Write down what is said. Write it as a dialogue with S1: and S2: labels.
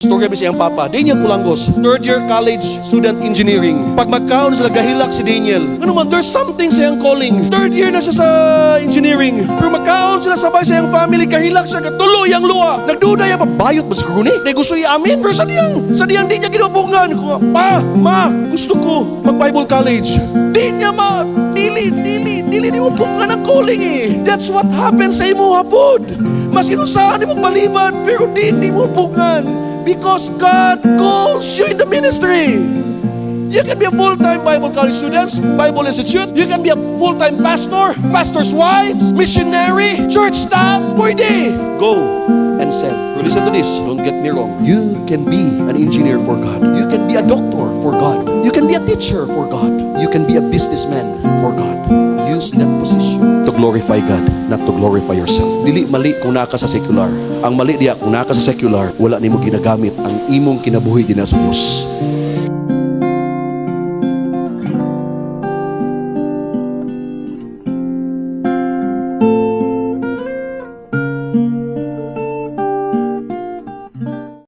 S1: Storya siyang papa, Daniel Pulangos, third year college student engineering. Pag magkaon sila gahilak si Daniel, ano man, there's something siyang calling. Third year na siya sa engineering. Pero magkaon sila sabay sa iyang family, gahilak siya, katuloy ang luwa. Nagduda yung pabayot ba siguro ni? May gusto i-amin, pero sa diyang di niya ginabungan. Pa, ma, gusto ko mag-Bible college. Di niya dili mo bungan ang calling eh. That's what happens sa imo hapod. Mas saan mo maliban, pero di mo bungan. Because God calls you in the ministry. You can be a full-time Bible college student, Bible institute. You can be a full-time pastor, pastor's wives, missionary, church staff. Pwede. Go and sell. But listen to this. Don't get me wrong. You can be an engineer for God. You can be a doctor for God. You can be a teacher for God. You can be a businessman for God. Use that position to glorify God, not to glorify yourself. Dili mali kung naka sa secular. Ang mali diya kung naka sa secular, wala nimo ginagamit ang imong kinabuhi dinha sa Dios.